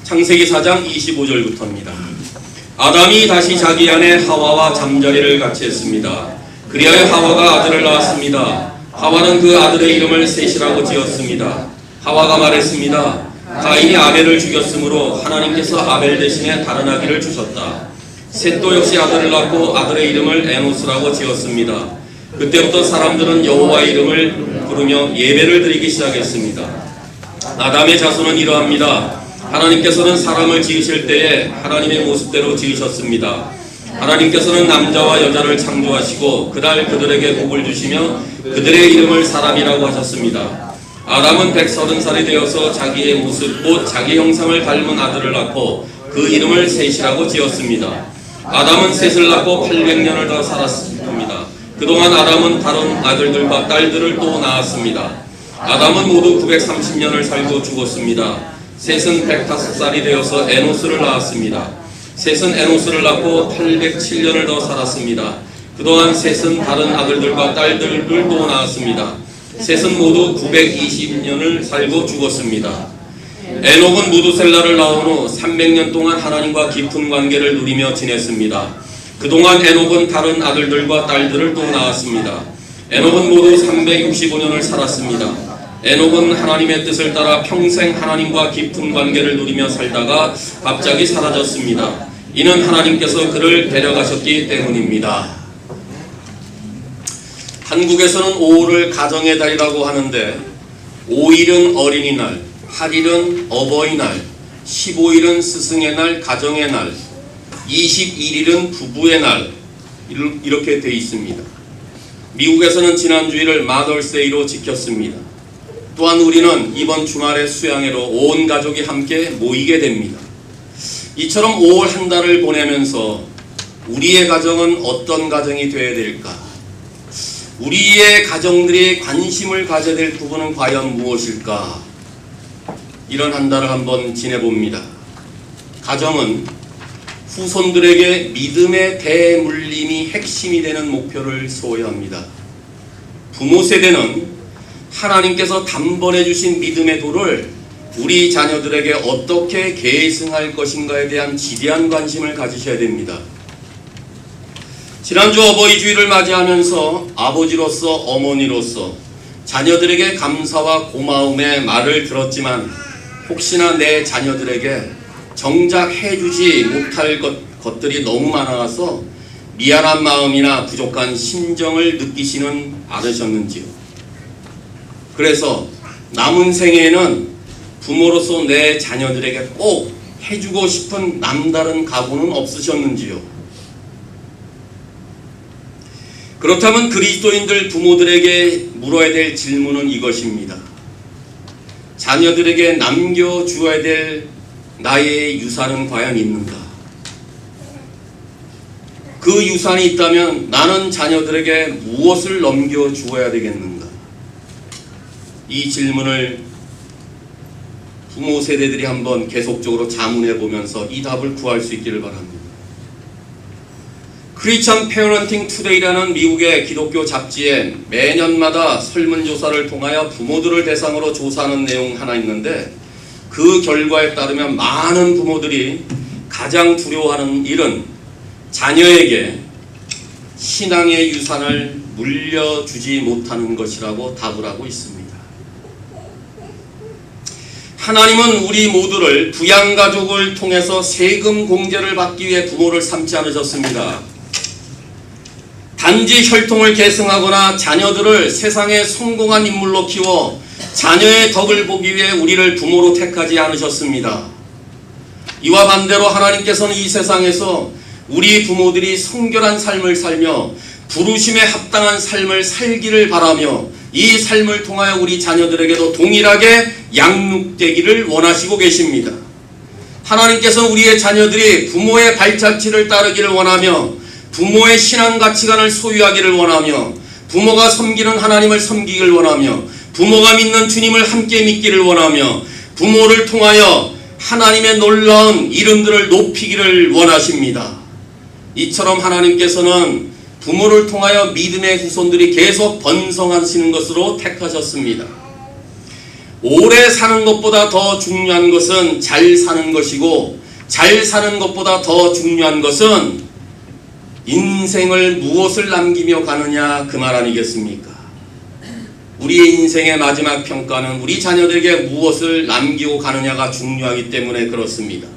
창세기 4장 25절부터입니다. 아담이 다시 자기 아내 하와와 잠자리를 같이 했습니다. 그리하여 하와가 아들을 낳았습니다. 하와는 그 아들의 이름을 셋이라고 지었습니다. 하와가 말했습니다. 가인이 아벨을 죽였으므로 하나님께서 아벨 대신에 다른 아기를 주셨다. 셋도 역시 아들을 낳고 아들의 이름을 에노스라고 지었습니다. 그때부터 사람들은 여호와의 이름을 부르며 예배를 드리기 시작했습니다. 아담의 자손은 이러합니다. 하나님께서는 사람을 지으실 때에 하나님의 모습대로 지으셨습니다. 하나님께서는 남자와 여자를 창조하시고 그날 그들에게 복을 주시며 그들의 이름을 사람이라고 하셨습니다. 아담은 130살이 되어서 자기의 모습 곧 자기 형상을 닮은 아들을 낳고 그 이름을 셋이라고 지었습니다. 아담은 셋을 낳고 800년을 더 살았습니다. 그동안 아담은 다른 아들들과 딸들을 또 낳았습니다. 아담은 모두 930년을 살고 죽었습니다. 셋은 105살이 되어서 에노스를 낳았습니다. 셋은 에노스를 낳고 807년을 더 살았습니다. 그동안 셋은 다른 아들들과 딸들을 또 낳았습니다. 셋은 모두 920년을 살고 죽었습니다. 에녹은 무두셀라를 낳은 후 300년 동안 하나님과 깊은 관계를 누리며 지냈습니다. 그동안 에녹은 다른 아들들과 딸들을 또 낳았습니다. 에녹은 모두 365년을 살았습니다. 에녹은 하나님의 뜻을 따라 평생 하나님과 깊은 관계를 누리며 살다가 갑자기 사라졌습니다. 이는 하나님께서 그를 데려가셨기 때문입니다. 한국에서는 5월을 가정의 달이라고 하는데 5일은 어린이날, 8일은 어버이날, 15일은 스승의 날, 가정의 날, 21일은 부부의 날 이렇게 되어 있습니다. 미국에서는 지난 주일을 마더스데이로 지켰습니다. 또한 우리는 이번 주말에 수양회로 온 가족이 함께 모이게 됩니다. 이처럼 5월 한 달을 보내면서 우리의 가정은 어떤 가정이 되어야 될까? 우리의 가정들이 관심을 가져야 될 부분은 과연 무엇일까? 이런 한 달을 한번 지내봅니다. 가정은 후손들에게 믿음의 대물림이 핵심이 되는 목표를 소유합니다. 부모 세대는 하나님께서 단번에 주신 믿음의 도를 우리 자녀들에게 어떻게 계승할 것인가에 대한 지대한 관심을 가지셔야 됩니다. 지난주 어버이 주일을 맞이하면서 아버지로서 어머니로서 자녀들에게 감사와 고마움의 말을 들었지만 혹시나 내 자녀들에게 정작 해주지 못할 것들이 너무 많아서 미안한 마음이나 부족한 심정을 느끼시는 않으셨는지요? 그래서 남은 생에는 부모로서 내 자녀들에게 꼭 해주고 싶은 남다른 각오는 없으셨는지요? 그렇다면 그리스도인들 부모들에게 물어야 될 질문은 이것입니다. 자녀들에게 남겨주어야 될 나의 유산은 과연 있는가? 그 유산이 있다면 나는 자녀들에게 무엇을 넘겨주어야 되겠는가? 이 질문을 부모 세대들이 한번 계속적으로 자문해 보면서 이 답을 구할 수 있기를 바랍니다. 크리스천 페어런팅 투데이라는 미국의 기독교 잡지에 매년마다 설문조사를 통하여 부모들을 대상으로 조사하는 내용 하나 있는데 그 결과에 따르면 많은 부모들이 가장 두려워하는 일은 자녀에게 신앙의 유산을 물려주지 못하는 것이라고 답을 하고 있습니다. 하나님은 우리 모두를 부양가족을 통해서 세금 공제를 받기 위해 부모를 삼지 않으셨습니다. 단지 혈통을 계승하거나 자녀들을 세상에 성공한 인물로 키워 자녀의 덕을 보기 위해 우리를 부모로 택하지 않으셨습니다. 이와 반대로 하나님께서는 이 세상에서 우리 부모들이 성결한 삶을 살며 부르심에 합당한 삶을 살기를 바라며 이 삶을 통하여 우리 자녀들에게도 동일하게 양육되기를 원하시고 계십니다. 하나님께서 우리의 자녀들이 부모의 발자취를 따르기를 원하며 부모의 신앙 가치관을 소유하기를 원하며 부모가 섬기는 하나님을 섬기기를 원하며 부모가 믿는 주님을 함께 믿기를 원하며 부모를 통하여 하나님의 놀라운 이름들을 높이기를 원하십니다. 이처럼 하나님께서는 부모를 통하여 믿음의 후손들이 계속 번성하시는 것으로 택하셨습니다. 오래 사는 것보다 더 중요한 것은 잘 사는 것이고, 잘 사는 것보다 더 중요한 것은 인생을 무엇을 남기며 가느냐, 그 말 아니겠습니까? 우리의 인생의 마지막 평가는 우리 자녀들에게 무엇을 남기고 가느냐가 중요하기 때문에 그렇습니다.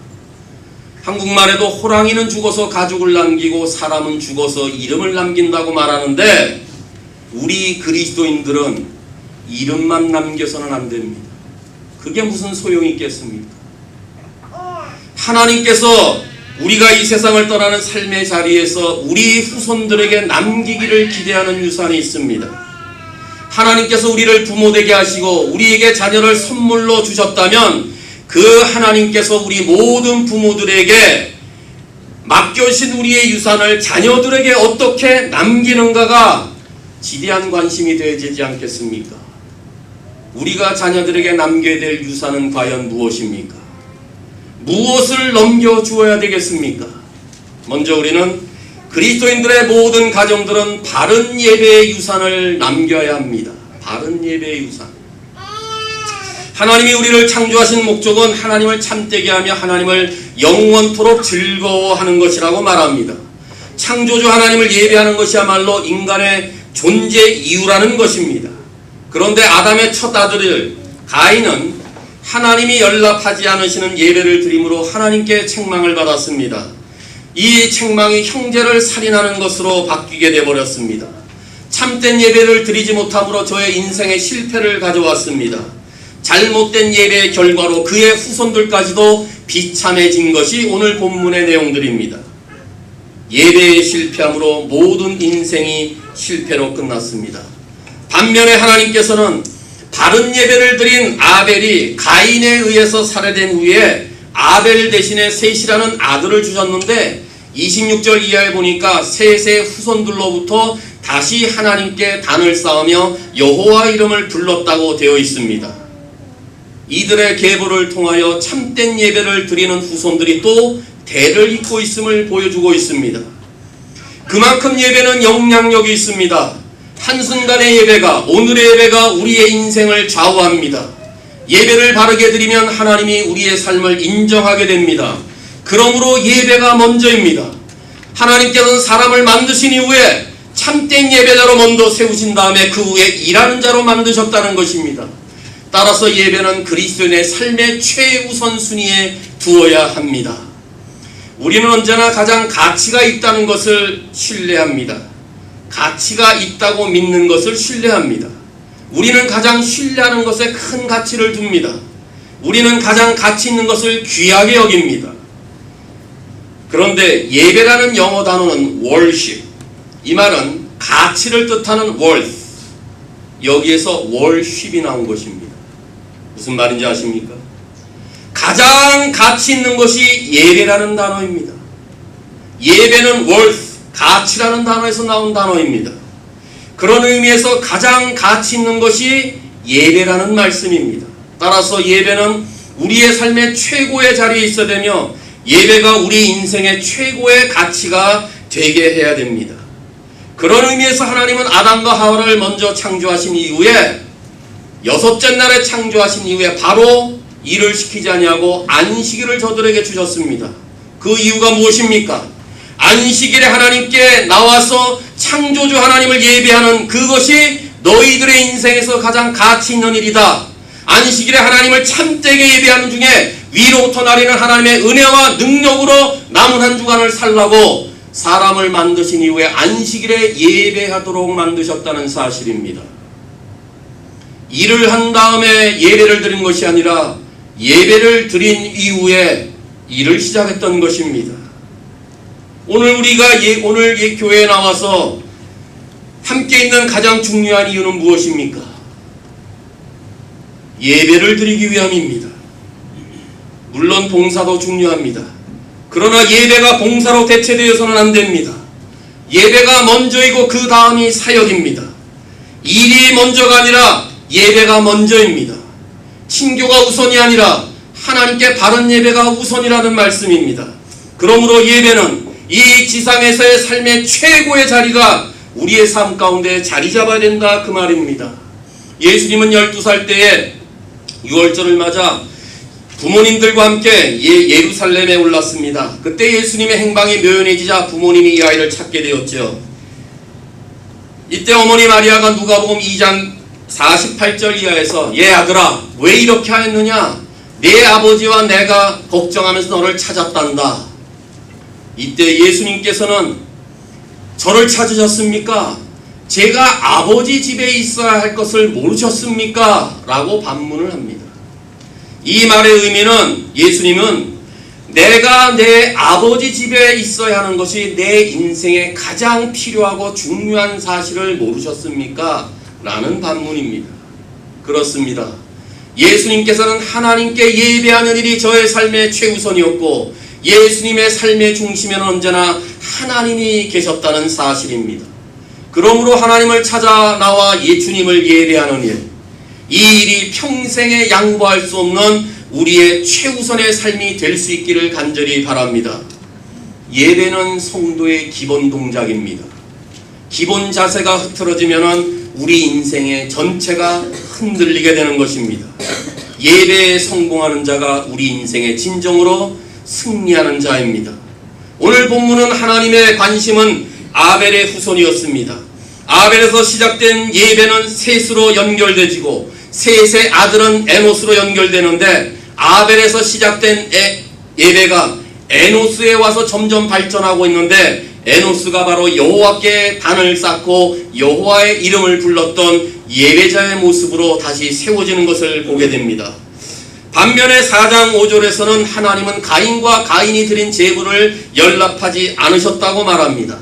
한국말에도 호랑이는 죽어서 가죽을 남기고 사람은 죽어서 이름을 남긴다고 말하는데, 우리 그리스도인들은 이름만 남겨서는 안 됩니다. 그게 무슨 소용이 있겠습니까? 하나님께서 우리가 이 세상을 떠나는 삶의 자리에서 우리 후손들에게 남기기를 기대하는 유산이 있습니다. 하나님께서 우리를 부모되게 하시고 우리에게 자녀를 선물로 주셨다면, 그 하나님께서 우리 모든 부모들에게 맡겨주신 우리의 유산을 자녀들에게 어떻게 남기는가가 지대한 관심이 되어지지 않겠습니까? 우리가 자녀들에게 남겨야 될 유산은 과연 무엇입니까? 무엇을 넘겨주어야 되겠습니까? 먼저 우리는 그리스도인들의 모든 가정들은 바른 예배의 유산을 남겨야 합니다. 바른 예배의 유산. 하나님이 우리를 창조하신 목적은 하나님을 참되게 하며 하나님을 영원토록 즐거워하는 것이라고 말합니다. 창조주 하나님을 예배하는 것이야말로 인간의 존재 이유라는 것입니다. 그런데 아담의 첫 아들 가인은 하나님이 연락하지 않으시는 예배를 드림으로 하나님께 책망을 받았습니다. 이 책망이 형제를 살인하는 것으로 바뀌게 되어버렸습니다. 참된 예배를 드리지 못함으로 저의 인생의 실패를 가져왔습니다. 잘못된 예배의 결과로 그의 후손들까지도 비참해진 것이 오늘 본문의 내용들입니다. 예배의 실패함으로 모든 인생이 실패로 끝났습니다. 반면에 하나님께서는 바른 예배를 드린 아벨이 가인에 의해서 살해된 후에 아벨 대신에 셋이라는 아들을 주셨는데, 26절 이하에 보니까 셋의 후손들로부터 다시 하나님께 단을 쌓으며 여호와 이름을 불렀다고 되어 있습니다. 이들의 계보를 통하여 참된 예배를 드리는 후손들이 또 대를 잇고 있음을 보여주고 있습니다. 그만큼 예배는 영향력이 있습니다. 한순간의 예배가, 오늘의 예배가 우리의 인생을 좌우합니다. 예배를 바르게 드리면 하나님이 우리의 삶을 인정하게 됩니다. 그러므로 예배가 먼저입니다. 하나님께서는 사람을 만드신 이후에 참된 예배자로 먼저 세우신 다음에 그 후에 일하는 자로 만드셨다는 것입니다. 따라서 예배는 그리스도인의 삶의 최우선 순위에 두어야 합니다. 우리는 언제나 가장 가치가 있다는 것을 신뢰합니다. 가치가 있다고 믿는 것을 신뢰합니다. 우리는 가장 신뢰하는 것에 큰 가치를 둡니다. 우리는 가장 가치 있는 것을 귀하게 여깁니다. 그런데 예배라는 영어 단어는 worship, 이 말은 가치를 뜻하는 worth, 여기에서 worship이 나온 것입니다. 무슨 말인지 아십니까? 가장 가치 있는 것이 예배라는 단어입니다. 예배는 worth, 가치라는 단어에서 나온 단어입니다. 그런 의미에서 가장 가치 있는 것이 예배라는 말씀입니다. 따라서 예배는 우리의 삶의 최고의 자리에 있어야 되며, 예배가 우리 인생의 최고의 가치가 되게 해야 됩니다. 그런 의미에서 하나님은 아담과 하와를 먼저 창조하신 이후에, 여섯째 날에 창조하신 이후에 바로 일을 시키지 아니하고 안식일을 저들에게 주셨습니다. 그 이유가 무엇입니까? 안식일에 하나님께 나와서 창조주 하나님을 예배하는 그것이 너희들의 인생에서 가장 가치 있는 일이다. 안식일에 하나님을 참되게 예배하는 중에 위로부터 나리는 하나님의 은혜와 능력으로 남은 한 주간을 살라고 사람을 만드신 이후에 안식일에 예배하도록 만드셨다는 사실입니다. 일을 한 다음에 예배를 드린 것이 아니라 예배를 드린 이후에 일을 시작했던 것입니다. 오늘 우리가 오늘 교회에 나와서 함께 있는 가장 중요한 이유는 무엇입니까? 예배를 드리기 위함입니다. 물론 봉사도 중요합니다. 그러나 예배가 봉사로 대체되어서는 안 됩니다. 예배가 먼저이고 그 다음이 사역입니다. 일이 먼저가 아니라 예배가 먼저입니다. 친교가 우선이 아니라 하나님께 바른 예배가 우선이라는 말씀입니다. 그러므로 예배는 이 지상에서의 삶의 최고의 자리가 우리의 삶 가운데 자리 잡아야 된다, 그 말입니다. 예수님은 12살 때에 유월절을 맞아 부모님들과 함께 예루살렘에 올랐습니다. 그때 예수님의 행방이 묘연해지자 부모님이 이 아이를 찾게 되었죠. 이때 어머니 마리아가 누가복음 2장 48절 이하에서 얘 아들아 왜 이렇게 하였느냐, 내 아버지와 내가 걱정하면서 너를 찾았단다. 이때 예수님께서는 저를 찾으셨습니까? 제가 아버지 집에 있어야 할 것을 모르셨습니까? 라고 반문을 합니다. 이 말의 의미는 예수님은 내가 내 아버지 집에 있어야 하는 것이 내 인생에 가장 필요하고 중요한 사실을 모르셨습니까? 라는 반문입니다. 그렇습니다. 예수님께서는 하나님께 예배하는 일이 저의 삶의 최우선이었고 예수님의 삶의 중심에는 언제나 하나님이 계셨다는 사실입니다. 그러므로 하나님을 찾아 나와 예수님을 예배하는 일, 이 일이 평생에 양보할 수 없는 우리의 최우선의 삶이 될 수 있기를 간절히 바랍니다. 예배는 성도의 기본 동작입니다. 기본 자세가 흐트러지면 우리 인생의 전체가 흔들리게 되는 것입니다. 예배에 성공하는 자가 우리 인생의 진정으로 승리하는 자입니다. 오늘 본문은 하나님의 관심은 아벨의 후손이었습니다. 아벨에서 시작된 예배는 셋으로 연결되지고 셋의 아들은 에노스로 연결되는데 아벨에서 시작된 예배가 에노스에 와서 점점 발전하고 있는데 에노스가 바로 여호와께 단을 쌓고 여호와의 이름을 불렀던 예배자의 모습으로 다시 세워지는 것을 보게 됩니다. 반면에 4장 5절에서는 하나님은 가인과 가인이 드린 제물을 연락하지 않으셨다고 말합니다.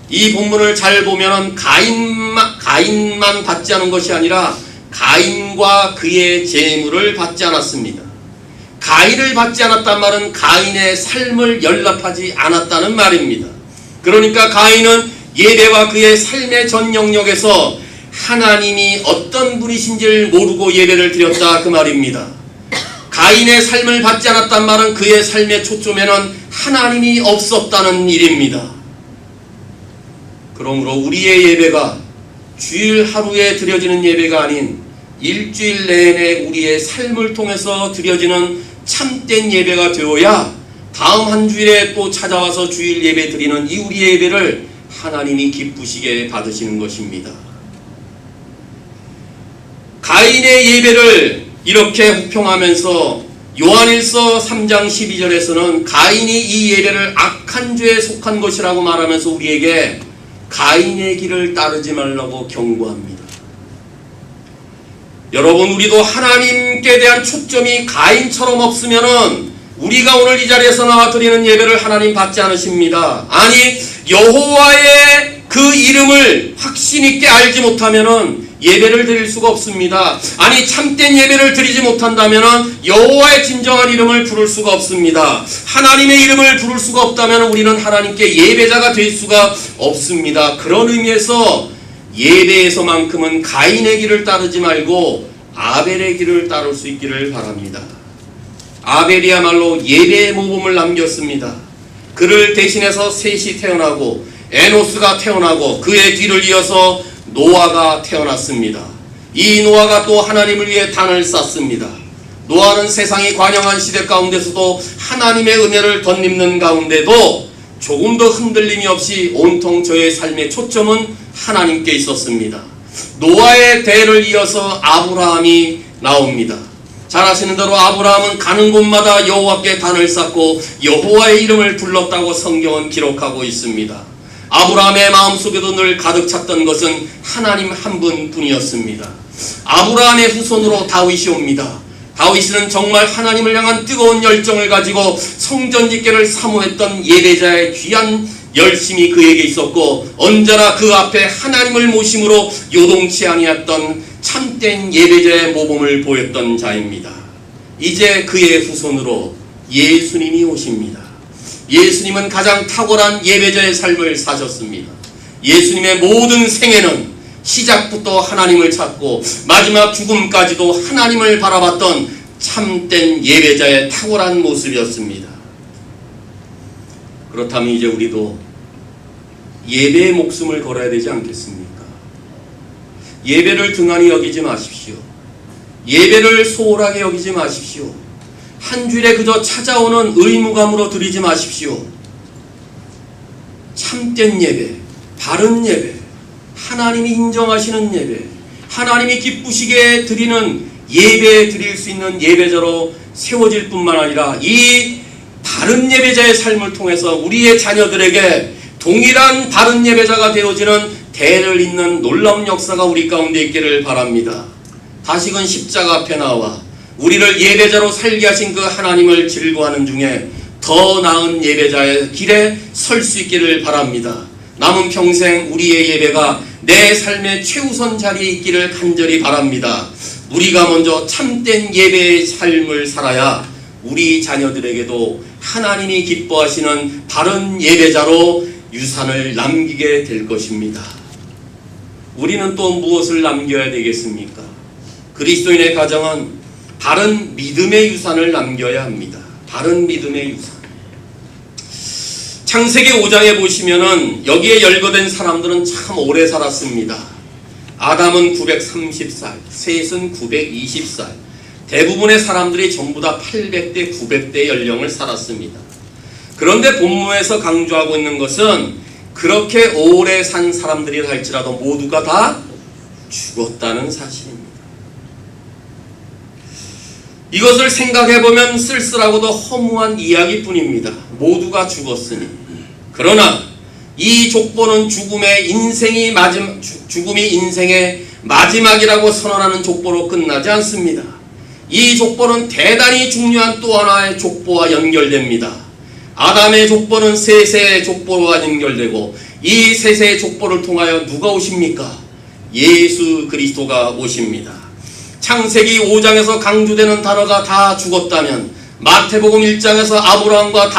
이 본문을 잘 보면 가인만 받지 않은 것이 아니라 가인과 그의 제물을 받지 않았습니다. 가인을 받지 않았단 말은 가인의 삶을 연락하지 않았다는 말입니다. 그러니까 가인은 예배와 그의 삶의 전 영역에서 하나님이 어떤 분이신지를 모르고 예배를 드렸다 그 말입니다. 가인의 삶을 받지 않았단 말은 그의 삶의 초점에는 하나님이 없었다는 일입니다. 그러므로 우리의 예배가 주일 하루에 드려지는 예배가 아닌 일주일 내내 우리의 삶을 통해서 드려지는 참된 예배가 되어야 다음 한 주일에 또 찾아와서 주일 예배 드리는 이 우리의 예배를 하나님이 기쁘시게 받으시는 것입니다. 가인의 예배를 이렇게 호평하면서 요한일서 3장 12절에서는 가인이 이 예배를 악한 죄에 속한 것이라고 말하면서 우리에게 가인의 길을 따르지 말라고 경고합니다. 여러분, 우리도 하나님께 대한 초점이 가인처럼 없으면은 우리가 오늘 이 자리에서 나와 드리는 예배를 하나님 받지 않으십니다. 아니, 여호와의 그 이름을 확신 있게 알지 못하면은 예배를 드릴 수가 없습니다. 아니, 참된 예배를 드리지 못한다면은 여호와의 진정한 이름을 부를 수가 없습니다. 하나님의 이름을 부를 수가 없다면 우리는 하나님께 예배자가 될 수가 없습니다. 그런 의미에서 예배에서만큼은 가인의 길을 따르지 말고 아벨의 길을 따를 수 있기를 바랍니다. 아벨이야말로 예배의 모범을 남겼습니다. 그를 대신해서 셋이 태어나고 에노스가 태어나고 그의 뒤를 이어서 노아가 태어났습니다. 이 노아가 또 하나님을 위해 단을 쌓습니다. 노아는 세상이 관영한 시대 가운데서도 하나님의 은혜를 덧입는 가운데도 조금도 흔들림이 없이 온통 저의 삶의 초점은 하나님께 있었습니다. 노아의 대를 이어서 아브라함이 나옵니다. 잘 아시는 대로 아브라함은 가는 곳마다 여호와께 단을 쌓고 여호와의 이름을 불렀다고 성경은 기록하고 있습니다. 아브라함의 마음속에도 늘 가득 찼던 것은 하나님 한 분뿐이었습니다. 아브라함의 후손으로 다윗이 옵니다. 다윗은 정말 하나님을 향한 뜨거운 열정을 가지고 성전 짓기를 사모했던 예배자의 귀한 열심이 그에게 있었고 언제나 그 앞에 하나님을 모심으로 요동치 아니했던 참된 예배자의 모범을 보였던 자입니다. 이제 그의 후손으로 예수님이 오십니다. 예수님은 가장 탁월한 예배자의 삶을 사셨습니다. 예수님의 모든 생애는 시작부터 하나님을 찾고 마지막 죽음까지도 하나님을 바라봤던 참된 예배자의 탁월한 모습이었습니다. 그렇다면 이제 우리도 예배의 목숨을 걸어야 되지 않겠습니까? 예배를 등한히 여기지 마십시오. 예배를 소홀하게 여기지 마십시오. 한 주일에 그저 찾아오는 의무감으로 드리지 마십시오. 참된 예배, 바른 예배, 하나님이 인정하시는 예배, 하나님이 기쁘시게 드리는 예배 드릴 수 있는 예배자로 세워질 뿐만 아니라 이 바른 예배자의 삶을 통해서 우리의 자녀들에게 동일한 바른 예배자가 되어지는 대를 잇는 놀라운 역사가 우리 가운데 있기를 바랍니다. 다시금 십자가 앞에 나와 우리를 예배자로 살게 하신 그 하나님을 즐거워하는 중에 더 나은 예배자의 길에 설 수 있기를 바랍니다. 남은 평생 우리의 예배가 내 삶의 최우선 자리에 있기를 간절히 바랍니다. 우리가 먼저 참된 예배의 삶을 살아야 우리 자녀들에게도 하나님이 기뻐하시는 바른 예배자로 유산을 남기게 될 것입니다. 우리는 또 무엇을 남겨야 되겠습니까? 그리스도인의 가정은 바른 믿음의 유산을 남겨야 합니다. 바른 믿음의 유산. 창세기 5장에 보시면은 여기에 열거된 사람들은 참 오래 살았습니다. 아담은 930살, 셋은 920살. 대부분의 사람들이 전부 다 800대, 900대 연령을 살았습니다. 그런데 본문에서 강조하고 있는 것은 그렇게 오래 산 사람들이라 할지라도 모두가 다 죽었다는 사실입니다. 이것을 생각해보면 쓸쓸하고도 허무한 이야기뿐입니다. 모두가 죽었으니. 그러나 이 족보는 죽음이 인생의 마지막이라고 선언하는 족보로 끝나지 않습니다. 이 족보는 대단히 중요한 또 하나의 족보와 연결됩니다. 아담의 족보는 셋의 족보와 연결되고 이 셋의 족보를 통하여 누가 오십니까? 예수 그리스도가 오십니다. 창세기 5장에서 강조되는 단어가 다 죽었다면 마태복음 1장에서 아브라함과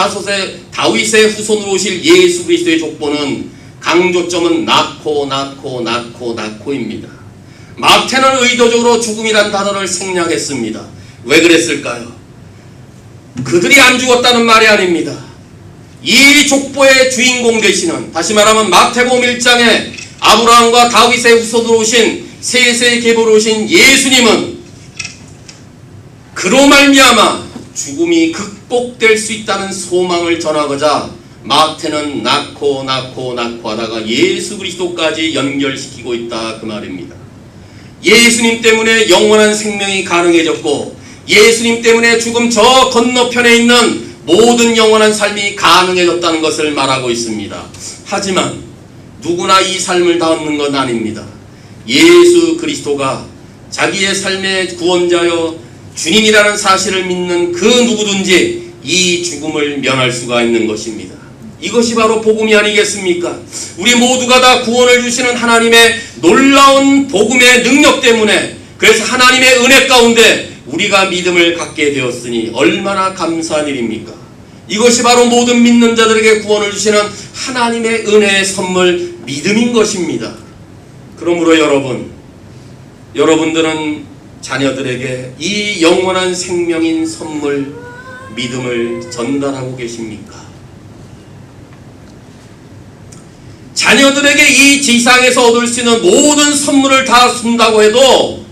다윗의 후손으로 오실 예수 그리스도의 족보는 강조점은 낳고입니다. 마태는 의도적으로 죽음이란 단어를 생략했습니다. 왜 그랬을까요? 그들이 안 죽었다는 말이 아닙니다. 이 족보의 주인공 되시는, 다시 말하면 마태복음 1장에 아브라함과 다윗의 후손으로 오신 셋의 계보로 오신 예수님은 그로 말미암아 죽음이 극복될 수 있다는 소망을 전하고자 마태는 낳고 하다가 예수 그리스도까지 연결시키고 있다 그 말입니다. 예수님 때문에 영원한 생명이 가능해졌고 예수님 때문에 죽음 저 건너편에 있는 모든 영원한 삶이 가능해졌다는 것을 말하고 있습니다. 하지만 누구나 이 삶을 다 얻는 건 아닙니다. 예수 그리스도가 자기의 삶의 구원자여 주님이라는 사실을 믿는 그 누구든지 이 죽음을 면할 수가 있는 것입니다. 이것이 바로 복음이 아니겠습니까? 우리 모두가 다 구원을 주시는 하나님의 놀라운 복음의 능력 때문에, 그래서 하나님의 은혜 가운데 우리가 믿음을 갖게 되었으니 얼마나 감사한 일입니까? 이것이 바로 모든 믿는 자들에게 구원을 주시는 하나님의 은혜의 선물, 믿음인 것입니다. 그러므로 여러분들은 자녀들에게 이 영원한 생명인 선물, 믿음을 전달하고 계십니까? 자녀들에게 이 지상에서 얻을 수 있는 모든 선물을 다 준다고 해도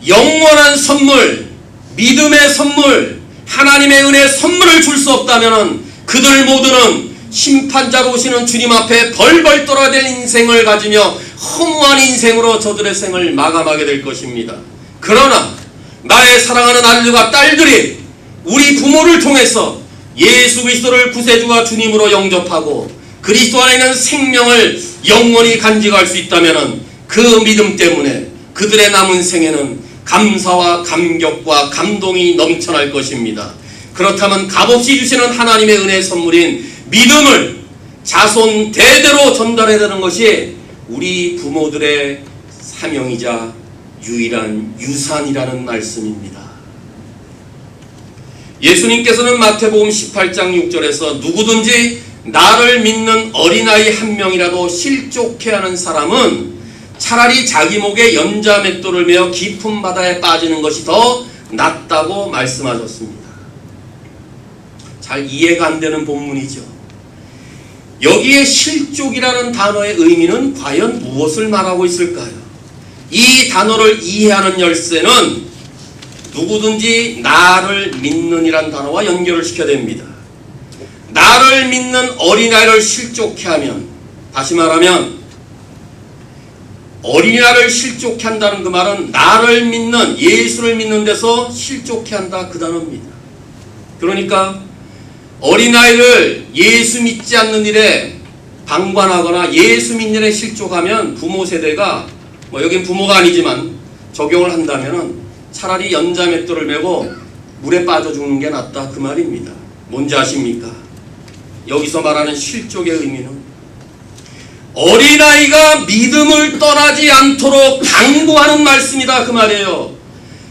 영원한 선물, 믿음의 선물, 하나님의 은혜의 선물을 줄 수 없다면 그들 모두는 심판자로 오시는 주님 앞에 벌벌 떨어야 될 인생을 가지며 허무한 인생으로 저들의 생을 마감하게 될 것입니다. 그러나 나의 사랑하는 아들과 딸들이 우리 부모를 통해서 예수 그리스도를 구세주와 주님으로 영접하고 그리스도 안에 있는 생명을 영원히 간직할 수 있다면 그 믿음 때문에 그들의 남은 생에는 감사와 감격과 감동이 넘쳐날 것입니다. 그렇다면 값없이 주시는 하나님의 은혜의 선물인 믿음을 자손 대대로 전달해야 되는 것이 우리 부모들의 사명이자 유일한 유산이라는 말씀입니다. 예수님께서는 마태복음 18장 6절에서 누구든지 나를 믿는 어린아이 한 명이라도 실족해 하는 사람은 차라리 자기 목에 연자 맷돌을 메어 깊은 바다에 빠지는 것이 더 낫다고 말씀하셨습니다. 잘 이해가 안 되는 본문이죠. 여기에 실족이라는 단어의 의미는 과연 무엇을 말하고 있을까요? 이 단어를 이해하는 열쇠는 누구든지 나를 믿는 이란 단어와 연결을 시켜야 됩니다. 나를 믿는 어린아이를 실족해 하면, 다시 말하면 어린아이를 실족해 한다는 그 말은 나를 믿는, 예수를 믿는 데서 실족해 한다, 그 단어입니다. 그러니까 어린아이를 예수 믿지 않는 일에 방관하거나 예수 믿는 일에 실족하면 부모 세대가, 여긴 부모가 아니지만 적용을 한다면 차라리 연자맷돌을 메고 물에 빠져 죽는 게 낫다, 그 말입니다. 뭔지 아십니까? 여기서 말하는 실족의 의미는 어린아이가 믿음을 떠나지 않도록 당부하는 말씀이다, 그 말이에요.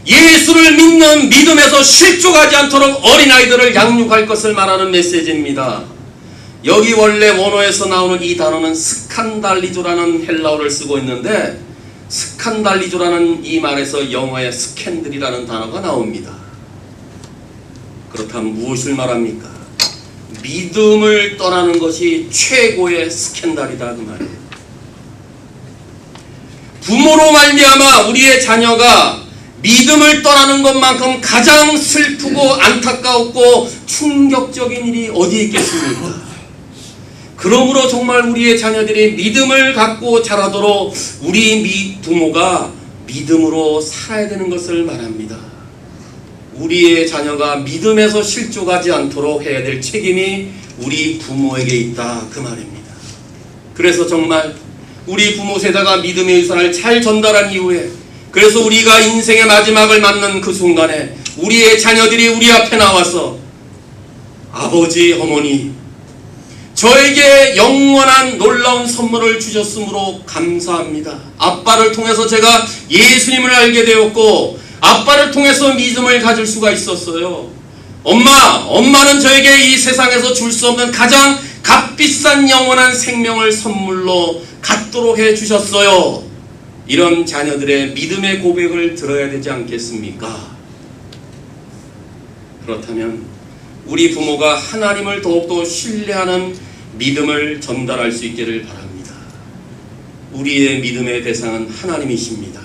예수를 믿는 믿음에서 실족하지 않도록 어린아이들을 양육할 것을 말하는 메시지입니다. 여기 원래 원어에서 나오는 이 단어는 스칸달리조라는 헬라어를 쓰고 있는데, 스칸달리조라는 이 말에서 영어의 스캔들이라는 단어가 나옵니다. 그렇다면 무엇을 말합니까? 믿음을 떠나는 것이 최고의 스캔들이다, 그 말이에요. 부모로 말미암아 우리의 자녀가 믿음을 떠나는 것만큼 가장 슬프고 안타깝고 충격적인 일이 어디에 있겠습니까? 그러므로 정말 우리의 자녀들이 믿음을 갖고 자라도록 우리 부모가 믿음으로 살아야 되는 것을 말합니다. 우리의 자녀가 믿음에서 실족하지 않도록 해야 될 책임이 우리 부모에게 있다, 그 말입니다. 그래서 정말 우리 부모 세대가 믿음의 유산을 잘 전달한 이후에, 그래서 우리가 인생의 마지막을 맞는 그 순간에 우리의 자녀들이 우리 앞에 나와서 아버지, 어머니, 저에게 영원한 놀라운 선물을 주셨으므로 감사합니다. 아빠를 통해서 제가 예수님을 알게 되었고 아빠를 통해서 믿음을 가질 수가 있었어요. 엄마는 저에게 이 세상에서 줄 수 없는 가장 값비싼 영원한 생명을 선물로 갖도록 해주셨어요. 이런 자녀들의 믿음의 고백을 들어야 되지 않겠습니까? 그렇다면 우리 부모가 하나님을 더욱더 신뢰하는 믿음을 전달할 수 있기를 바랍니다. 우리의 믿음의 대상은 하나님이십니다.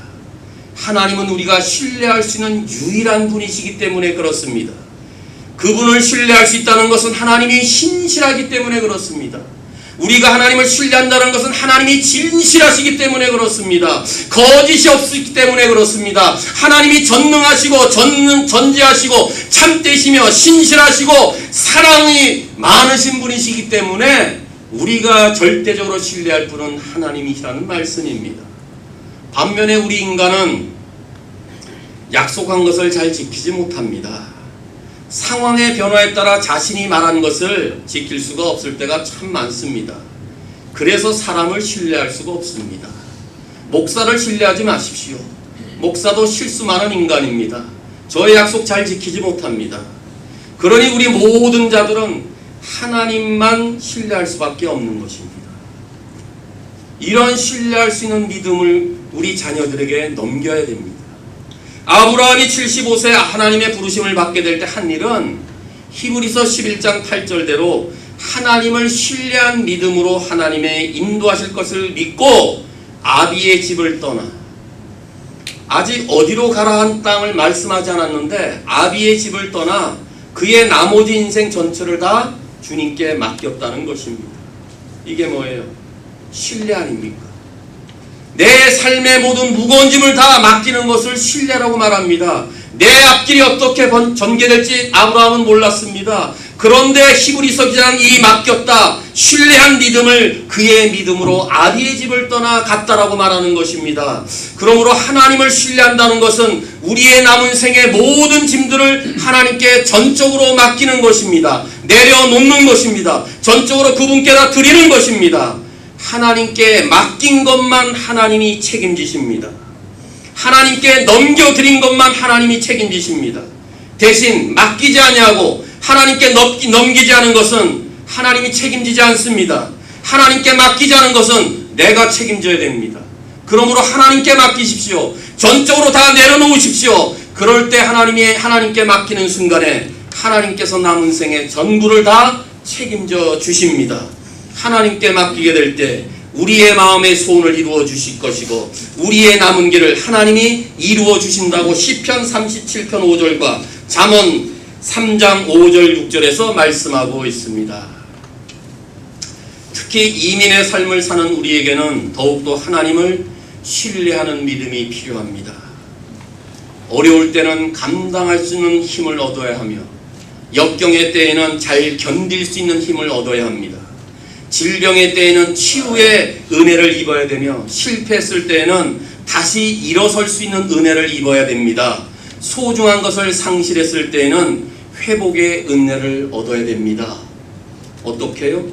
하나님은 우리가 신뢰할 수 있는 유일한 분이시기 때문에 그렇습니다. 그분을 신뢰할 수 있다는 것은 하나님이 신실하기 때문에 그렇습니다. 우리가 하나님을 신뢰한다는 것은 하나님이 진실하시기 때문에 그렇습니다. 거짓이 없기 때문에 그렇습니다. 하나님이 전능하시고 전지하시고 참되시며 신실하시고 사랑이 많으신 분이시기 때문에 우리가 절대적으로 신뢰할 분은 하나님이시라는 말씀입니다. 반면에 우리 인간은 약속한 것을 잘 지키지 못합니다. 상황의 변화에 따라 자신이 말한 것을 지킬 수가 없을 때가 참 많습니다. 그래서 사람을 신뢰할 수가 없습니다. 목사를 신뢰하지 마십시오. 목사도 실수 많은 인간입니다. 저의 약속 잘 지키지 못합니다. 그러니 우리 모든 자들은 하나님만 신뢰할 수밖에 없는 것입니다. 이런 신뢰할 수 있는 믿음을 우리 자녀들에게 넘겨야 됩니다. 아브라함이 75세 하나님의 부르심을 받게 될 때 한 일은 히브리서 11장 8절대로 하나님을 신뢰한 믿음으로 하나님의 인도하실 것을 믿고 아비의 집을 떠나, 아직 어디로 가라 한 땅을 말씀하지 않았는데 아비의 집을 떠나 그의 나머지 인생 전체를 다 주님께 맡겼다는 것입니다. 이게 뭐예요? 신뢰 아닙니까? 내 삶의 모든 무거운 짐을 다 맡기는 것을 신뢰라고 말합니다. 내 앞길이 어떻게 전개될지 아브라함은 몰랐습니다. 그런데 히브리서 기자는 이 맡겼다, 신뢰한 믿음을 그의 믿음으로 아비의 집을 떠나 갔다라고 말하는 것입니다. 그러므로 하나님을 신뢰한다는 것은 우리의 남은 생의 모든 짐들을 하나님께 전적으로 맡기는 것입니다. 내려놓는 것입니다. 전적으로 그분께다 드리는 것입니다. 하나님께 맡긴 것만 하나님이 책임지십니다. 하나님께 넘겨드린 것만 하나님이 책임지십니다. 대신 맡기지 아니하고 하나님께 넘기지 않은 것은 하나님이 책임지지 않습니다. 하나님께 맡기지 않은 것은 내가 책임져야 됩니다. 그러므로 하나님께 맡기십시오. 전적으로 다 내려놓으십시오. 그럴 때 하나님께 맡기는 순간에 하나님께서 남은 생의 전부를 다 책임져 주십니다. 하나님께 맡기게 될 때 우리의 마음의 소원을 이루어 주실 것이고 우리의 남은 길을 하나님이 이루어 주신다고 시편 37편 5절과 잠언 3장 5절 6절에서 말씀하고 있습니다. 특히 이민의 삶을 사는 우리에게는 더욱더 하나님을 신뢰하는 믿음이 필요합니다. 어려울 때는 감당할 수 있는 힘을 얻어야 하며 역경의 때에는 잘 견딜 수 있는 힘을 얻어야 합니다. 질병의 때에는 치유의 은혜를 입어야 되며 실패했을 때에는 다시 일어설 수 있는 은혜를 입어야 됩니다. 소중한 것을 상실했을 때에는 회복의 은혜를 얻어야 됩니다. 어떻게 해요?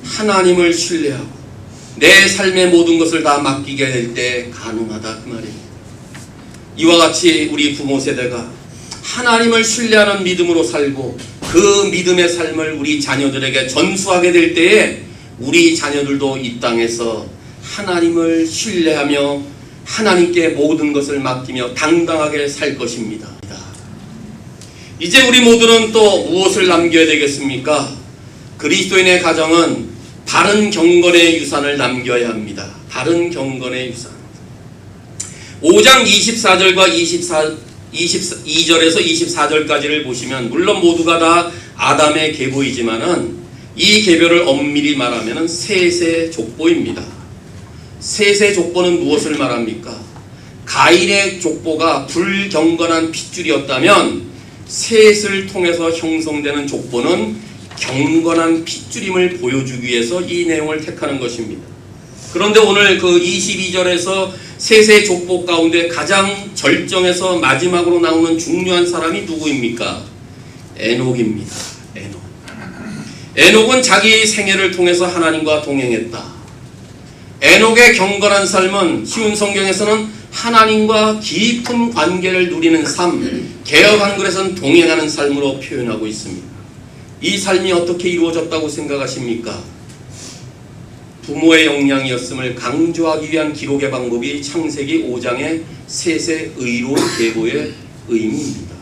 하나님을 신뢰하고 내 삶의 모든 것을 다 맡기게 될 때 가능하다 그 말입니다. 이와 같이 우리 부모 세대가 하나님을 신뢰하는 믿음으로 살고 그 믿음의 삶을 우리 자녀들에게 전수하게 될 때에 우리 자녀들도 이 땅에서 하나님을 신뢰하며 하나님께 모든 것을 맡기며 당당하게 살 것입니다. 이제 우리 모두는 또 무엇을 남겨야 되겠습니까? 그리스도인의 가정은 바른 경건의 유산을 남겨야 합니다. 바른 경건의 유산. 5장 24절과 22절에서 24절까지를 보시면 물론 모두가 다 아담의 계보이지만은 이 계보를 엄밀히 말하면 셋의 족보입니다. 셋의 족보는 무엇을 말합니까? 가인의 족보가 불경건한 핏줄이었다면 셋을 통해서 형성되는 족보는 경건한 핏줄임을 보여주기 위해서 이 내용을 택하는 것입니다. 그런데 오늘 그 22절에서 셋의 족보 가운데 가장 절정에서 마지막으로 나오는 중요한 사람이 누구입니까? 에녹입니다. 에녹은 자기 생애를 통해서 하나님과 동행했다. 에녹의 경건한 삶은 쉬운 성경에서는 하나님과 깊은 관계를 누리는 삶, 개역 한글에서는 동행하는 삶으로 표현하고 있습니다. 이 삶이 어떻게 이루어졌다고 생각하십니까? 부모의 역량이었음을 강조하기 위한 기록의 방법이 창세기 5장의 셋의 의로운 계보의 의미입니다.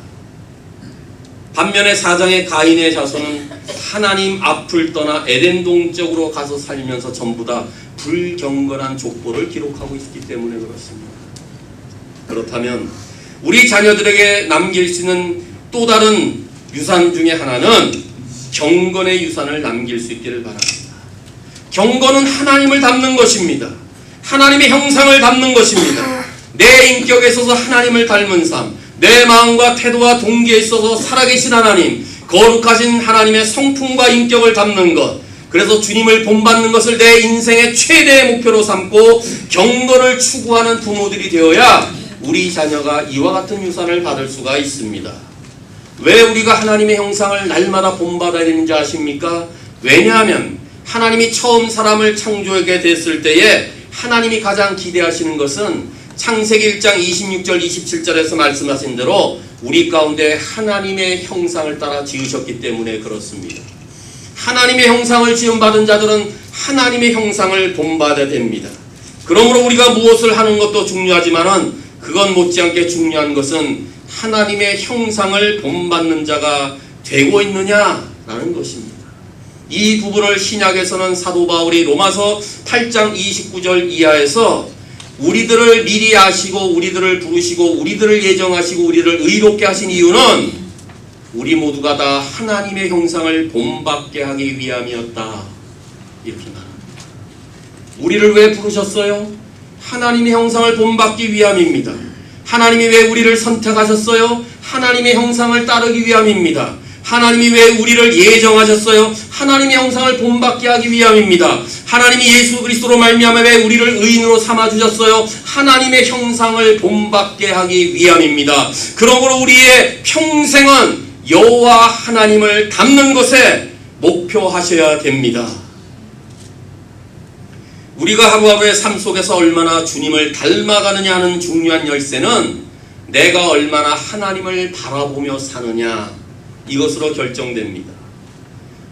반면에 4장의 가인의 자손은 하나님 앞을 떠나 에덴 동쪽으로 가서 살면서 전부 다 불경건한 족보를 기록하고 있기 때문에 그렇습니다. 그렇다면 우리 자녀들에게 남길 수 있는 또 다른 유산 중에 하나는 경건의 유산을 남길 수 있기를 바랍니다. 경건은 하나님을 닮는 것입니다. 하나님의 형상을 닮는 것입니다. 내 인격에 있어서 하나님을 닮은 삶, 내 마음과 태도와 동기에 있어서 살아계신 하나님, 거룩하신 하나님의 성품과 인격을 담는 것, 그래서 주님을 본받는 것을 내 인생의 최대의 목표로 삼고 경건을 추구하는 부모들이 되어야 우리 자녀가 이와 같은 유산을 받을 수가 있습니다. 왜 우리가 하나님의 형상을 날마다 본받아야 되는지 아십니까? 왜냐하면 하나님이 처음 사람을 창조하게 됐을 때에 하나님이 가장 기대하시는 것은 창세기 1장 26절 27절에서 말씀하신 대로 우리 가운데 하나님의 형상을 따라 지으셨기 때문에 그렇습니다. 하나님의 형상을 지음받은 자들은 하나님의 형상을 본받아야 됩니다. 그러므로 우리가 무엇을 하는 것도 중요하지만은 그건 못지않게 중요한 것은 하나님의 형상을 본받는 자가 되고 있느냐라는 것입니다. 이 부분을 신약에서는 사도 바울이 로마서 8장 29절 이하에서 우리들을 미리 아시고 우리들을 부르시고 우리들을 예정하시고 우리를 의롭게 하신 이유는 우리 모두가 다 하나님의 형상을 본받게 하기 위함이었다. 이렇게 말합니다. 우리를 왜 부르셨어요? 하나님의 형상을 본받기 위함입니다. 하나님이 왜 우리를 선택하셨어요? 하나님의 형상을 따르기 위함입니다. 하나님이 왜 우리를 예정하셨어요? 하나님의 형상을 본받게 하기 위함입니다. 하나님이 예수 그리스도로 말미암아 왜 우리를 의인으로 삼아주셨어요? 하나님의 형상을 본받게 하기 위함입니다. 그러므로 우리의 평생은 여호와 하나님을 닮는 것에 목표하셔야 됩니다. 우리가 하루하루의 삶 속에서 얼마나 주님을 닮아가느냐 하는 중요한 열쇠는 내가 얼마나 하나님을 바라보며 사느냐, 이것으로 결정됩니다.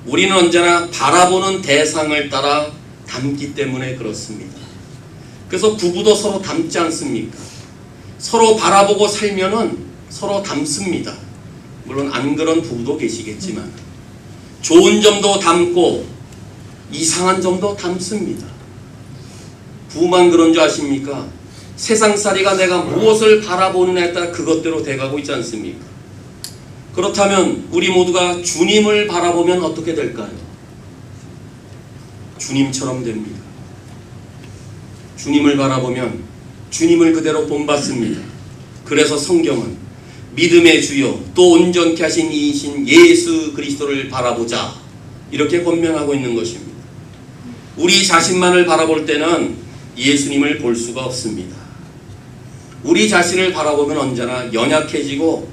우리는 언제나 바라보는 대상을 따라 닮기 때문에 그렇습니다. 그래서 부부도 서로 닮지 않습니까? 서로 바라보고 살면은 서로 닮습니다. 물론 안 그런 부부도 계시겠지만 좋은 점도 닮고 이상한 점도 담습니다. 부만 그런 줄 아십니까? 세상살이가 내가 무엇을 바라보느냐에 따라 그것대로 돼가고 있지 않습니까? 그렇다면 우리 모두가 주님을 바라보면 어떻게 될까요? 주님처럼 됩니다. 주님을 바라보면 주님을 그대로 본받습니다. 그래서 성경은 믿음의 주요 또 온전케 하신 이이신 예수 그리스도를 바라보자 이렇게 권면하고 있는 것입니다. 우리 자신만을 바라볼 때는 예수님을 볼 수가 없습니다. 우리 자신을 바라보면 언제나 연약해지고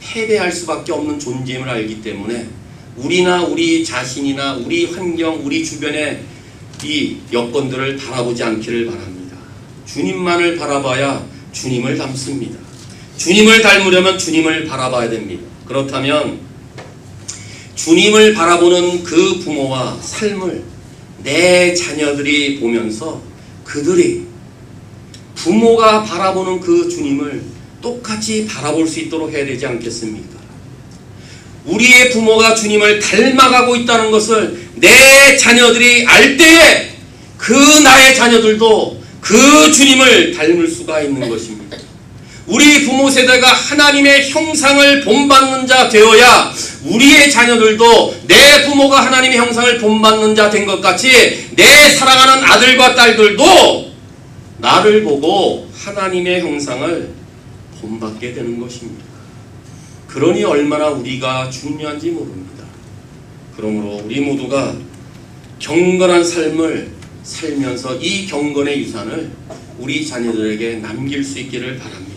패배할 수밖에 없는 존재임을 알기 때문에 우리나 우리 자신이나 우리 환경, 우리 주변의 이 여건들을 바라보지 않기를 바랍니다. 주님만을 바라봐야 주님을 닮습니다. 주님을 닮으려면 주님을 바라봐야 됩니다. 그렇다면 주님을 바라보는 그 부모와 삶을 내 자녀들이 보면서 그들이 부모가 바라보는 그 주님을 똑같이 바라볼 수 있도록 해야 되지 않겠습니까? 우리의 부모가 주님을 닮아가고 있다는 것을 내 자녀들이 알 때에 그 나의 자녀들도 그 주님을 닮을 수가 있는 것입니다. 우리 부모 세대가 하나님의 형상을 본받는 자 되어야 우리의 자녀들도 내 부모가 하나님의 형상을 본받는 자 된 것 같이 내 사랑하는 아들과 딸들도 나를 보고 하나님의 형상을 본받게 되는 것입니다. 그러니 얼마나 우리가 중요한지 모릅니다. 그러므로 우리 모두가 경건한 삶을 살면서 이 경건의 유산을 우리 자녀들에게 남길 수 있기를 바랍니다.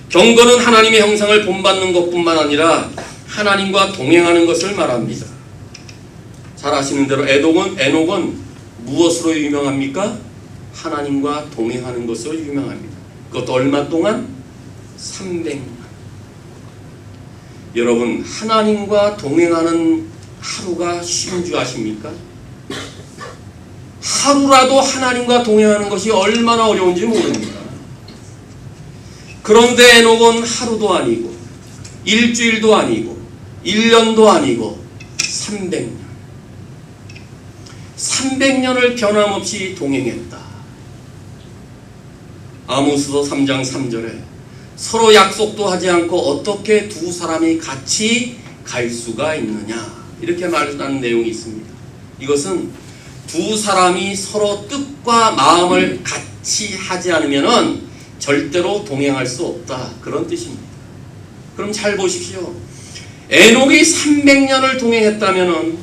경건은 하나님의 형상을 본받는 것뿐만 아니라 하나님과 동행하는 것을 말합니다. 잘 아시는 대로 에녹은 무엇으로 유명합니까? 하나님과 동행하는 것으로 유명합니다. 그것도 얼마 동안? 300년. 여러분, 하나님과 동행하는 하루가 쉬운 줄 아십니까? 하루라도 하나님과 동행하는 것이 얼마나 어려운지 모릅니다. 그런데 에녹은 하루도 아니고 일주일도 아니고 1년도 아니고 300년 300년을 변함없이 동행했다. 아모스서 3장 3절에 서로 약속도 하지 않고 어떻게 두 사람이 같이 갈 수가 있느냐 이렇게 말하는 내용이 있습니다. 이것은 두 사람이 서로 뜻과 마음을 같이 하지 않으면은 절대로 동행할 수 없다 그런 뜻입니다. 그럼 잘 보십시오. 에녹이 300년을 동행했다면은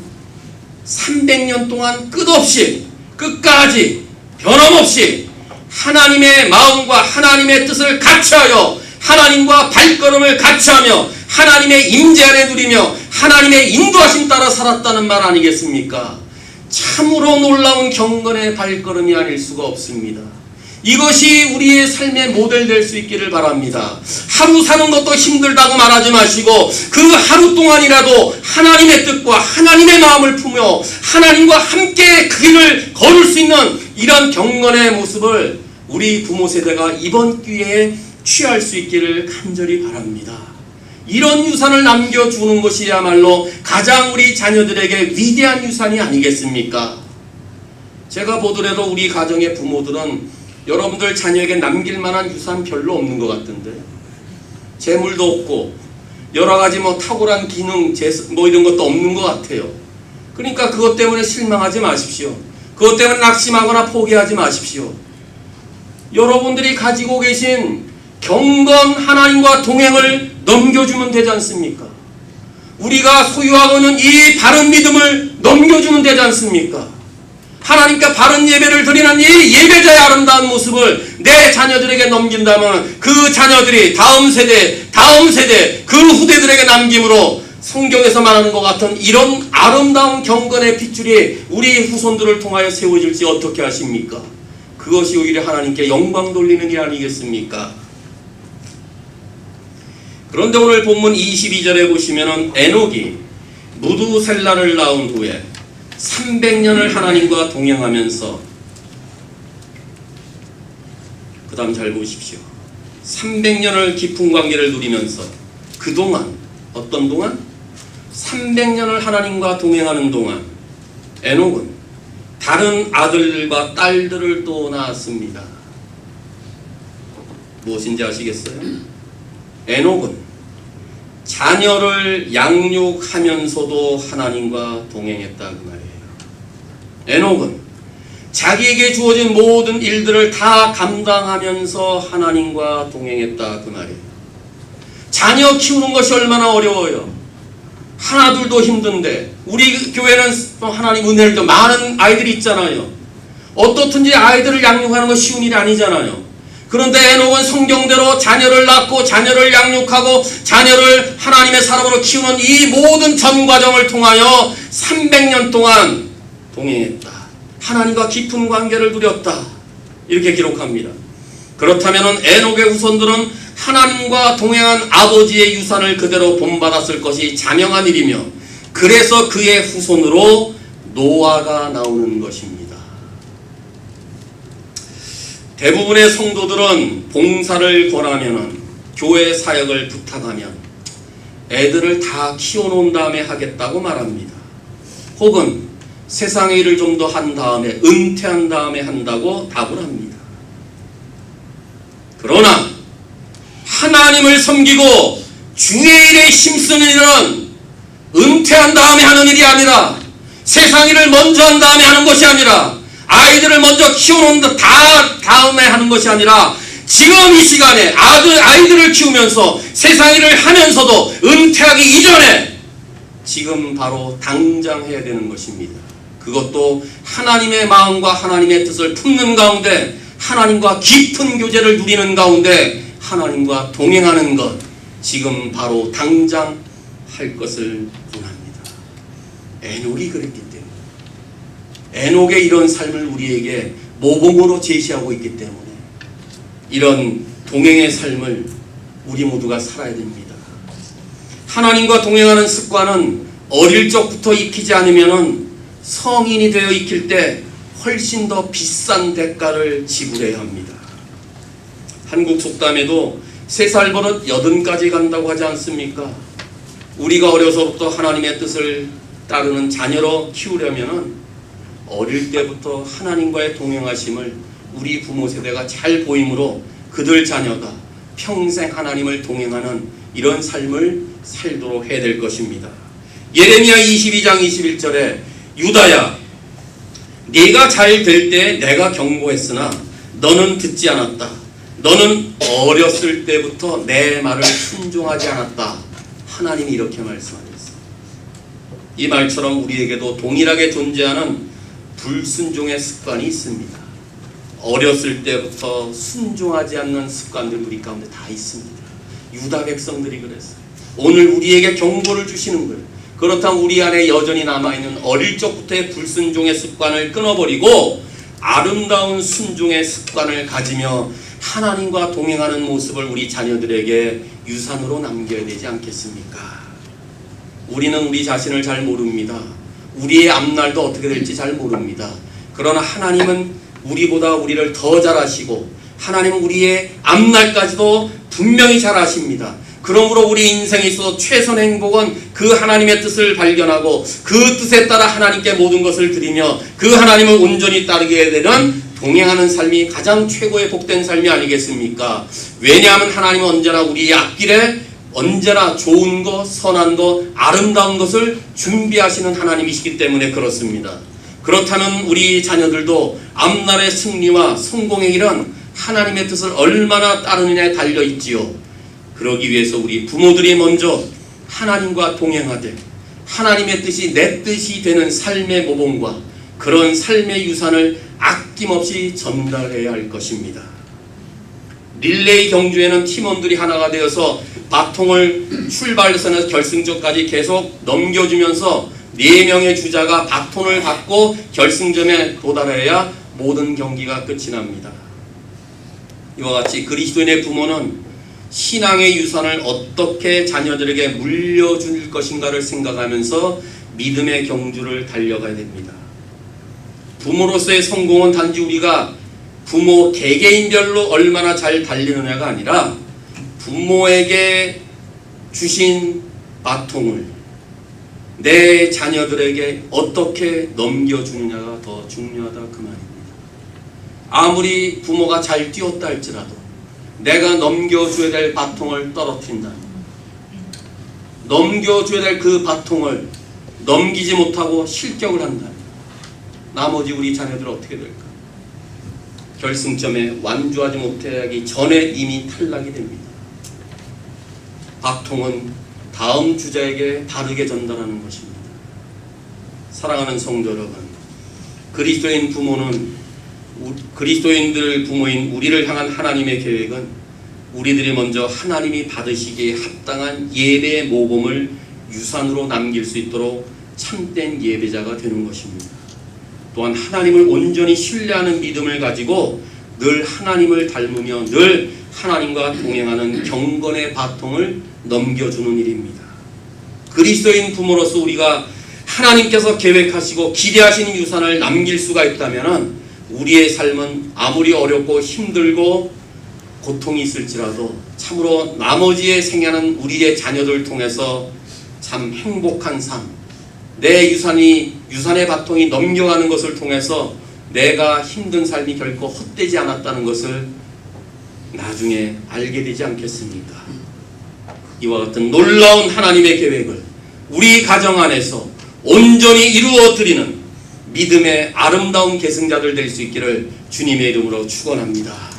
300년 동안 끝없이 끝까지 변함없이 하나님의 마음과 하나님의 뜻을 같이하여 하나님과 발걸음을 같이하며 하나님의 임재 안에 누리며 하나님의 인도하심 따라 살았다는 말 아니겠습니까? 참으로 놀라운 경건의 발걸음이 아닐 수가 없습니다. 이것이 우리의 삶의 모델 될 수 있기를 바랍니다. 하루 사는 것도 힘들다고 말하지 마시고 그 하루 동안이라도 하나님의 뜻과 하나님의 마음을 품며 하나님과 함께 그 길을 걸을 수 있는 이런 경건의 모습을 우리 부모 세대가 이번 기회에 취할 수 있기를 간절히 바랍니다. 이런 유산을 남겨주는 것이야말로 가장 우리 자녀들에게 위대한 유산이 아니겠습니까? 제가 보더라도 우리 가정의 부모들은 여러분들 자녀에게 남길 만한 유산 별로 없는 것 같은데 재물도 없고 여러가지 탁월한 기능 이런 것도 없는 것 같아요. 그러니까 그것 때문에 실망하지 마십시오. 그것 때문에 낙심하거나 포기하지 마십시오. 여러분들이 가지고 계신 경건 하나님과 동행을 넘겨주면 되지 않습니까? 우리가 소유하고 있는 이 바른 믿음을 넘겨주면 되지 않습니까? 하나님께 바른 예배를 드리는 이 예배자의 아름다운 모습을 내 자녀들에게 넘긴다면 그 자녀들이 다음 세대 그 후대들에게 남김으로 성경에서 말하는 것 같은 이런 아름다운 경건의 핏줄이 우리 후손들을 통하여 세워질지 어떻게 하십니까? 그것이 오히려 하나님께 영광 돌리는 일 아니겠습니까? 그런데 오늘 본문 22절에 보시면은 에녹이 무두셀라를 낳은 후에 300년을 하나님과 동행하면서 그 다음 잘 보십시오. 300년을 깊은 관계를 누리면서 그동안 어떤 동안? 300년을 하나님과 동행하는 동안 에녹은 다른 아들과 딸들을 또 낳았습니다. 무엇인지 아시겠어요? 에녹은 자녀를 양육하면서도 하나님과 동행했다 그 말이에요. 에녹은 자기에게 주어진 모든 일들을 다 감당하면서 하나님과 동행했다 그 말이에요. 자녀 키우는 것이 얼마나 어려워요. 하나둘도 힘든데 우리 교회는 또 하나님 은혜를 또 많은 아이들이 있잖아요. 어떻든지 아이들을 양육하는 건 쉬운 일이 아니잖아요. 그런데 에녹은 성경대로 자녀를 낳고 자녀를 양육하고 자녀를 하나님의 사람으로 키우는 이 모든 전 과정을 통하여 300년 동안 동행했다. 하나님과 깊은 관계를 누렸다. 이렇게 기록합니다. 그렇다면 에녹의 후손들은 하나님과 동행한 아버지의 유산을 그대로 본받았을 것이 자명한 일이며 그래서 그의 후손으로 노아가 나오는 것입니다. 대부분의 성도들은 봉사를 권하면 교회 사역을 부탁하면 애들을 다 키워놓은 다음에 하겠다고 말합니다. 혹은 세상의 일을 좀 더 한 다음에 은퇴한 다음에 한다고 답을 합니다. 그러나 하나님을 섬기고 주의 일에 힘쓰는 일은 은퇴한 다음에 하는 일이 아니라 세상 일을 먼저 한 다음에 하는 것이 아니라 아이들을 먼저 키워놓은 다음에 하는 것이 아니라 지금 이 시간에 아이들을 키우면서 세상 일을 하면서도 은퇴하기 이전에 지금 바로 당장 해야 되는 것입니다. 그것도 하나님의 마음과 하나님의 뜻을 품는 가운데 하나님과 깊은 교제를 누리는 가운데 하나님과 동행하는 것 지금 바로 당장 할 것을 원합니다. 에녹이 그랬기 때문에 에녹의 이런 삶을 우리에게 모범으로 제시하고 있기 때문에 이런 동행의 삶을 우리 모두가 살아야 됩니다. 하나님과 동행하는 습관은 어릴 적부터 익히지 않으면 성인이 되어 익힐 때 훨씬 더 비싼 대가를 지불해야 합니다. 한국 속담에도 3살 버릇 80까지 간다고 하지 않습니까? 우리가 어려서부터 하나님의 뜻을 따르는 자녀로 키우려면 어릴 때부터 하나님과의 동행하심을 우리 부모 세대가 잘 보이므로 그들 자녀가 평생 하나님을 동행하는 이런 삶을 살도록 해야 될 것입니다. 예레미야 22장 21절에 유다야 네가 잘 될 때 내가 경고했으나 너는 듣지 않았다. 너는 어렸을 때부터 내 말을 순종하지 않았다. 하나님이 이렇게 말씀하셨습니다. 이 말처럼 우리에게도 동일하게 존재하는 불순종의 습관이 있습니다. 어렸을 때부터 순종하지 않는 습관들이 우리 가운데 다 있습니다. 유다 백성들이 그랬어요. 오늘 우리에게 경고를 주시는 거예요. 그렇다면 우리 안에 여전히 남아있는 어릴 적부터의 불순종의 습관을 끊어버리고 아름다운 순종의 습관을 가지며 하나님과 동행하는 모습을 우리 자녀들에게 유산으로 남겨야 되지 않겠습니까? 우리는 우리 자신을 잘 모릅니다. 우리의 앞날도 어떻게 될지 잘 모릅니다. 그러나 하나님은 우리보다 우리를 더 잘 아시고 하나님은 우리의 앞날까지도 분명히 잘 아십니다. 그러므로 우리 인생에 있어서 최선의 행복은 그 하나님의 뜻을 발견하고 그 뜻에 따라 하나님께 모든 것을 드리며 그 하나님을 온전히 따르게 되는 동행하는 삶이 가장 최고의 복된 삶이 아니겠습니까? 왜냐하면 하나님은 언제나 우리의 앞길에 언제나 좋은 것, 선한 것, 아름다운 것을 준비하시는 하나님이시기 때문에 그렇습니다. 그렇다면 우리 자녀들도 앞날의 승리와 성공의 길은 하나님의 뜻을 얼마나 따르느냐에 달려있지요. 그러기 위해서 우리 부모들이 먼저 하나님과 동행하되 하나님의 뜻이 내 뜻이 되는 삶의 모범과 그런 삶의 유산을 아낌없이 전달해야 할 것입니다. 릴레이 경주에는 팀원들이 하나가 되어서 바통을 출발선에서 결승점까지 계속 넘겨주면서 4명의 주자가 바톤을 받고 결승점에 도달해야 모든 경기가 끝이 납니다. 이와 같이 그리스도인의 부모는 신앙의 유산을 어떻게 자녀들에게 물려줄 것인가를 생각하면서 믿음의 경주를 달려가야 됩니다. 부모로서의 성공은 단지 우리가 부모 개개인별로 얼마나 잘 달리느냐가 아니라 부모에게 주신 바통을 내 자녀들에게 어떻게 넘겨주느냐가 더 중요하다 그 말입니다. 아무리 부모가 잘 뛰었다 할지라도 내가 넘겨줘야 될 바통을 떨어뜨린다면, 넘겨줘야 될 그 바통을 넘기지 못하고 실격을 한다면 나머지 우리 자녀들은 어떻게 될까? 결승점에 완주하지 못하기 전에 이미 탈락이 됩니다. 바통은 다음 주자에게 바르게 전달하는 것입니다. 사랑하는 성도 여러분, 그리스도인들 부모인 우리를 향한 하나님의 계획은 우리들이 먼저 하나님이 받으시기에 합당한 예배의 모범을 유산으로 남길 수 있도록 참된 예배자가 되는 것입니다. 또한 하나님을 온전히 신뢰하는 믿음을 가지고 늘 하나님을 닮으며 늘 하나님과 동행하는 경건의 바통을 넘겨주는 일입니다. 그리스도인 부모로서 우리가 하나님께서 계획하시고 기대하신 유산을 남길 수가 있다면 우리의 삶은 아무리 어렵고 힘들고 고통이 있을지라도 참으로 나머지에 생애하는 우리의 자녀들을 통해서 참 행복한 삶, 내 유산의 바통이 넘겨가는 것을 통해서 내가 힘든 삶이 결코 헛되지 않았다는 것을 나중에 알게 되지 않겠습니까? 이와 같은 놀라운 하나님의 계획을 우리 가정 안에서 온전히 이루어 드리는 믿음의 아름다운 계승자들 될 수 있기를 주님의 이름으로 축원합니다.